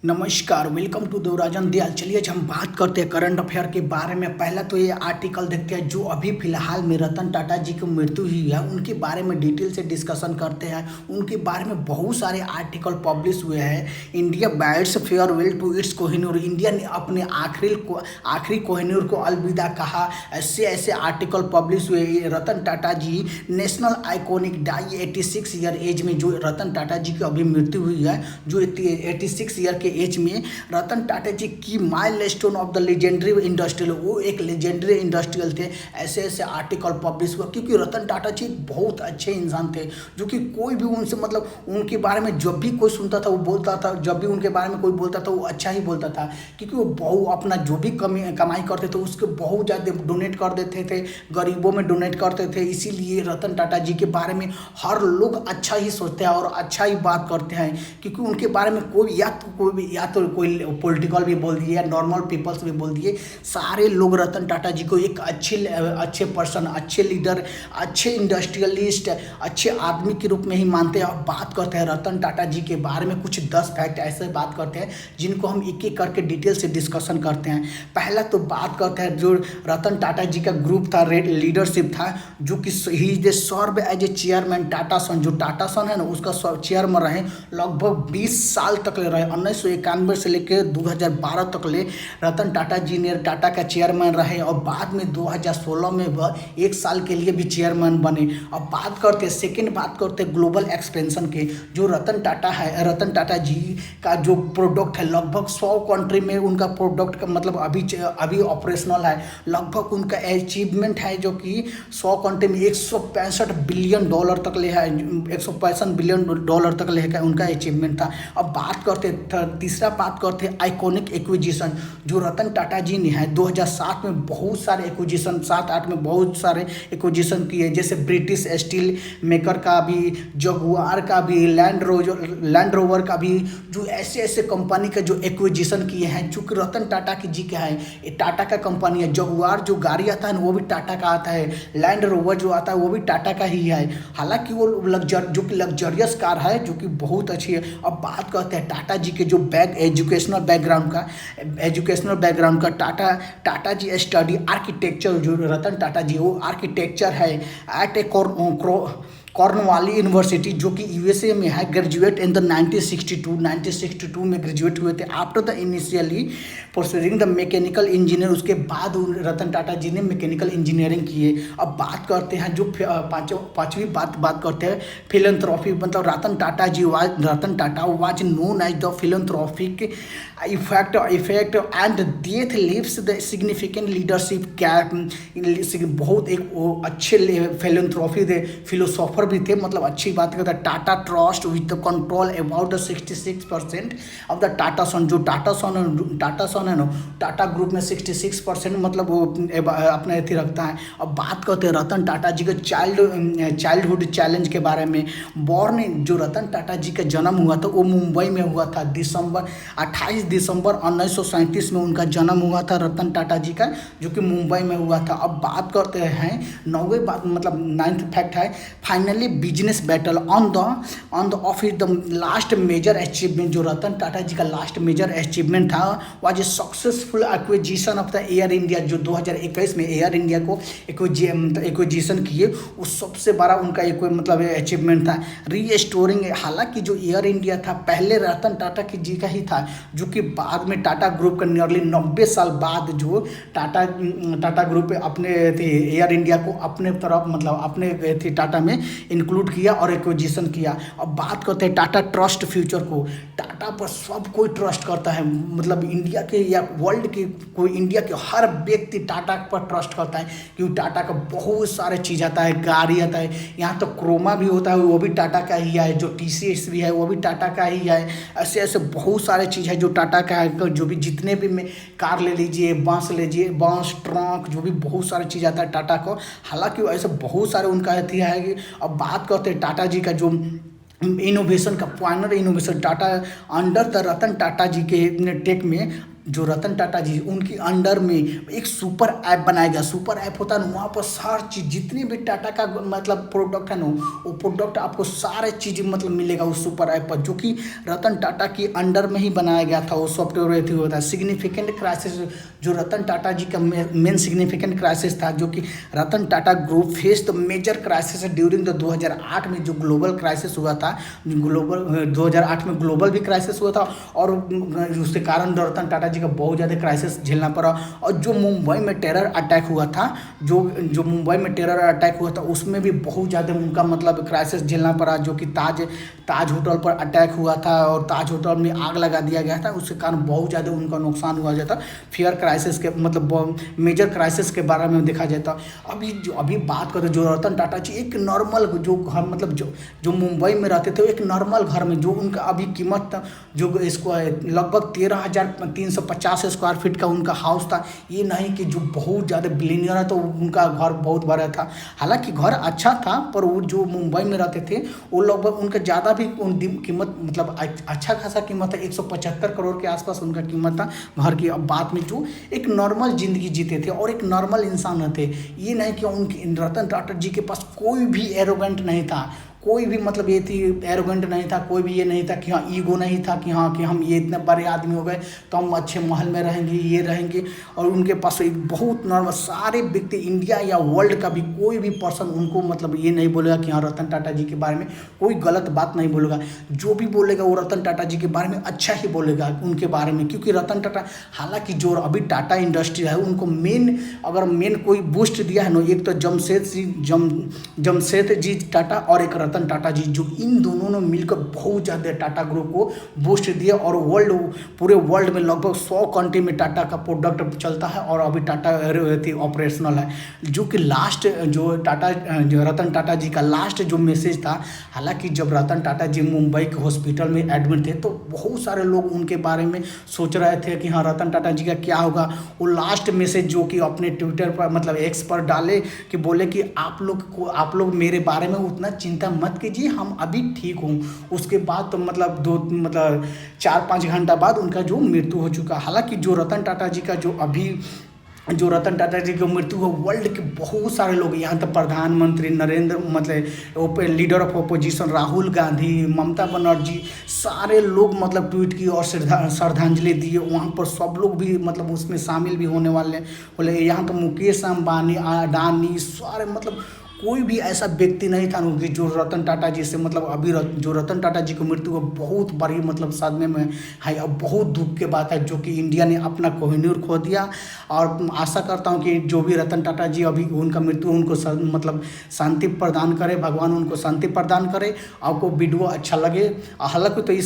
नमस्कार, welcome to Devarajan Dayal. चलिए आज हम बात करते हैं करंट अफेयर के बारे में। पहला तो ये आर्टिकल देखते हैं जो अभी फिलहाल में रतन टाटा जी की मृत्यु हुई है, उनके बारे में डिटेल से डिस्कशन करते हैं। उनके बारे में बहुत सारे आर्टिकल पब्लिश हुए हैं। India bids farewell to its Kohinoor, India ने अपने आखिरी कोहिनूर को अलविदा कहा। ऐसे ऐसे आर्टिकल पब्लिश हुए। Ratan Tata ji national iconic die 86 year age में, जो रतन टाटा जी की अभी मृत्यु हुई है, जो 86 ईयर के एज में रतन टाटा जी की milestone of the legendary industrial, वो एक लेजेंडरी इंडस्ट्रियल थे। ऐसे ऐसे आर्टिकल पब्लिश हुआ क्योंकि रतन टाटा जी बहुत अच्छे इंसान थे, जो कि कोई भी उनसे मतलब उनके बारे में जब भी कोई सुनता था वो बोलता था, जब भी उनके बारे में कोई बोलता था वो अच्छा ही बोलता था, क्योंकि वो बहुत अपना जो भी कमाई करते थे उसके बहुत ज़्यादा डोनेट कर देते थे, गरीबों में डोनेट करते थे। इसीलिए रतन टाटा जी के बारे में हर लोग अच्छा ही सोचते हैं और अच्छा ही बात करते हैं, क्योंकि उनके बारे में कोई कोई पॉलिटिकल भी बोल दिए या नॉर्मल पीपल्स भी बोल दिए, सारे लोग रतन टाटा जी को एक अच्छे पर्सन, अच्छे लीडर, अच्छे इंडस्ट्रियलिस्ट, अच्छे आदमी के रूप में ही मानते हैं। और बात करते हैं रतन टाटा जी के बारे में कुछ 10 फैक्ट ऐसे बात करते हैं जिनको हम एक एक करके डिटेल से डिस्कशन करते हैं। पहला तो बात करते हैं जो रतन टाटा जी का ग्रुप था, लीडरशिप था, जो कि he is serve as a chairman Tata son. जो टाटा सन है ना, उसका चेयरमैन रहे लगभग 20 साल तक ले रहे। 1991 से लेकर 2012 तक ले रतन टाटा जी ने टाटा का चेयरमैन रहे, और बाद में 2016 में वह 1 साल के लिए भी चेयरमैन बने। अब बात करते सेकंड बात करते ग्लोबल एक्सपेंशन के। जो रतन टाटा जी का जो प्रोडक्ट है, लगभग 100 कंट्री में उनका प्रोडक्ट का मतलब अभी ऑपरेशनल है। लगभग उनका अचीवमेंट है जो कि 100 कंट्री में $165 बिलियन तक ले है, $165 बिलियन तक ले का उनका अचीवमेंट था। अब बात करते तीसरा बात करते आइकॉनिक एक्विजिशन। जो रतन टाटा जी ने है 2007 में बहुत सारे एक्विजिशन, 7-8 में बहुत सारे एक्विजिशन किए, जैसे ब्रिटिश स्टील मेकर का भी, जगुआर का भी, लैंड रोवर का भी, जो ऐसे ऐसे कंपनी का जो एक्विजिशन किए हैं, चूँकि रतन टाटा की जी का है, ये टाटा का कंपनी है। जगुआर जो गाड़ी आता है वो भी टाटा का आता है, लैंड रोवर जो आता है वो भी टाटा का ही है। हालांकि वो जो कि लग्जरियस कार है, जो कि बहुत अच्छी है। अब बात करते हैं टाटा जी के जो एजुकेशनल बैकग्राउंड का। टाटा जी स्टडी आर्किटेक्चर। जो रतन टाटा जी वो आर्किटेक्चर है एट ए कॉर्नवाली यूनिवर्सिटी, जो कि यूएसए में है। ग्रेजुएट इन द 1962 में ग्रेजुएट हुए थे। After the initially proceeding the mechanical engineer, उसके बाद रतन टाटा जी ने मैकेनिकल इंजीनियरिंग किए। अब बात करते हैं जो पांचवी बात करते हैं फिलैंथ्रोपी। मतलब Ratan Tata was known as the philanthropic effect and death leaves the significant leadership cap. बहुत एक अच्छे फिलैंथ्रोपी दे फिलोसोफर भी थे। मतलब अच्छी बात करते हैं। Tata trust with the control about the 66% of the Tata son. जो टाटा सन है ना, टाटा ग्रुप में 66% मतलब वो अपने अथी रखता है। अब बात करते हैं रतन टाटा जी के चाइल्डहुड चैलेंज के बारे में। जो रतन टाटा जी का जन्म हुआ था वो मुंबई में हुआ था। 28 दिसंबर 1937 में उनका जन्म हुआ था रतन टाटा जी का, जो कि मुंबई में हुआ था। अब बात करते हैं 9वें बात, मतलब 9th फैक्ट है, finally business battle on the office the last major achievement. जो रतन टाटा जी का लास्ट मेजर अचीवमेंट था was a successful acquisition of the Air India. जो 2021 में एयर इंडिया को एक्विजिशन किए, वो सबसे बड़ा उनका एक मतलब अचीवमेंट था। रीस्टोरिंग, हालांकि जो एयर इंडिया था पहले रतन टाटा की जी का ही था, जो कि बाद में टाटा ग्रुप का नियरली 90 साल बाद जो टाटा ग्रुप अपने एयर इंडिया को अपने तरफ मतलब अपने टाटा में इंक्लूड किया और एक्विजिशन किया। अब बात करते हैं टाटा ट्रस्ट फ्यूचर को। टाटा पर सब कोई ट्रस्ट करता है, मतलब इंडिया के या वर्ल्ड के कोई, इंडिया के हर व्यक्ति टाटा पर ट्रस्ट करता है, क्योंकि टाटा का बहुत सारे चीज़ आता है, गाड़ी आता है, यहाँ तो क्रोमा भी होता है वो भी टाटा का ही है, जो TCS भी है वो भी टाटा का ही है। ऐसे ऐसे बहुत सारे चीज़ है जो टाटा का है। जो भी जितने भी में कार ले लीजिए, बस ट्रक, जो भी बहुत सारी चीज़ आता है टाटा को। हालांकि ऐसे बहुत सारे उनका अथी है कि अब बात करते हैं टाटा जी का जो इनोवेशन का, पॉइनर इनोवेशन टाटा अंडर द रतन टाटा जी के टेक में जो रतन टाटा जी उनके अंडर में एक सुपर ऐप बनाया गया। सुपर ऐप होता है ना, वहाँ पर हर चीज़ जितनी भी टाटा का मतलब प्रोडक्ट है ना, वो प्रोडक्ट आपको सारे चीज़ मतलब मिलेगा उस सुपर ऐप पर, जो कि रतन टाटा के अंडर में ही बनाया गया था। वो सॉफ्टवेयर होता है सिग्निफिकेंट क्राइसिस, जो रतन टाटा जी का मेन सिग्निफिकेंट क्राइसिस था, जो कि Ratan Tata group face the major crisis during the 2008 में जो ग्लोबल क्राइसिस हुआ था। ग्लोबल 2008 में ग्लोबल भी क्राइसिस हुआ था, और उसके कारण रतन टाटा जी का बहुत ज़्यादा क्राइसिस झेलना पड़ा। और जो मुंबई में टेरर अटैक हुआ था, जो जो मुंबई में टेरर अटैक हुआ था, उसमें भी बहुत ज़्यादा उनका मतलब क्राइसिस झेलना पड़ा, जो कि ताज होटल पर अटैक हुआ था और ताज होटल में आग लगा दिया गया था। उसके कारण बहुत ज़्यादा उनका नुकसान हुआ जाता। फेयर क्राइसिस के मतलब मेजर क्राइसिस के बारे में देखा जाता। अभी बात करें जो रतन टाटा जी एक नॉर्मल जो घर मतलब जो मुंबई में रहते थे, एक नॉर्मल घर में जो उनका अभी कीमत जो इसको लगभग 13,350 स्क्वायर फीट का उनका हाउस था। ये नहीं कि जो बहुत ज़्यादा बिलियनियर है तो उनका घर बहुत बड़ा था। हालांकि घर अच्छा था, पर वो जो मुंबई में रहते थे वो लगभग उनका ज़्यादा भी कीमत मतलब अच्छा खासा कीमत है, 175 करोड़ के आसपास उनका कीमत था घर की। अब बात में जो एक नॉर्मल ज़िंदगी जीते थे और एक नॉर्मल इंसान थे। ये नहीं कि उनके रतन टाटा जी के पास कोई भी एरोगेंट नहीं था, कोई भी मतलब ये थी एरोगेंट नहीं था, कोई भी ये नहीं था कि हाँ ईगो नहीं था कि हाँ कि हम ये इतने बड़े आदमी हो गए तो हम अच्छे महल में रहेंगे, ये रहेंगे। और उनके पास एक बहुत नॉर्मल सारे व्यक्ति इंडिया या वर्ल्ड का भी कोई भी पर्सन उनको मतलब ये नहीं बोलेगा कि हाँ रतन टाटा जी के बारे में कोई गलत बात नहीं बोलेगा। जो भी बोलेगा वो रतन टाटा जी के बारे में अच्छा ही बोलेगा उनके बारे में, क्योंकि रतन टाटा हालांकि जो अभी टाटा इंडस्ट्री है उनको मेन कोई बूस्ट दिया है ना, एक तो जमशेद जी टाटा और एक रतन टाटा जी, जो इन दोनों ने मिलकर बहुत ज़्यादा टाटा ग्रुप को बूस्ट दिया। और पूरे वर्ल्ड में लगभग 100 कंट्री में टाटा का प्रोडक्ट चलता है और अभी टाटा ऑपरेशनल है। जो कि लास्ट जो रतन टाटा जी का लास्ट जो मैसेज था, हालांकि जब रतन टाटा जी मुंबई के हॉस्पिटल में एडमिट थे तो बहुत सारे लोग उनके बारे में सोच रहे थे कि हाँ रतन टाटा जी का क्या होगा। वो लास्ट मैसेज जो कि अपने ट्विटर पर मतलब एक्स पर डाले कि बोले कि आप लोग मेरे बारे में उतना चिंता मत कीजिए, हम अभी ठीक हूँ। उसके बाद तो मतलब 4-5 घंटा बाद उनका जो मृत्यु हो चुका। हालांकि जो रतन टाटा जी का जो रतन टाटा जी की मृत्यु हो, वर्ल्ड के बहुत सारे लोग, यहाँ तक प्रधानमंत्री नरेंद्र मतलब leader of opposition Rahul Gandhi, Mamata Banerjee, सारे लोग मतलब ट्वीट की और श्रद्धांजलि दी। वहाँ पर सब लोग भी मतलब उसमें शामिल भी होने वाले बोले। यहाँ तो मुकेश अंबानी, अडानी, सारे मतलब कोई भी ऐसा व्यक्ति नहीं था कि जो रतन टाटा जी से मतलब अभी जो रतन टाटा जी की मृत्यु को बहुत बड़ी मतलब सदमे में है। अब बहुत दुख की बात है जो कि इंडिया ने अपना कोहिनूर खो दिया। और आशा करता हूँ कि जो भी रतन टाटा जी अभी उनका मृत्यु उनको मतलब शांति प्रदान करे, भगवान उनको शांति प्रदान करे। आपको वीडियो अच्छा लगे, हालांकि तो इस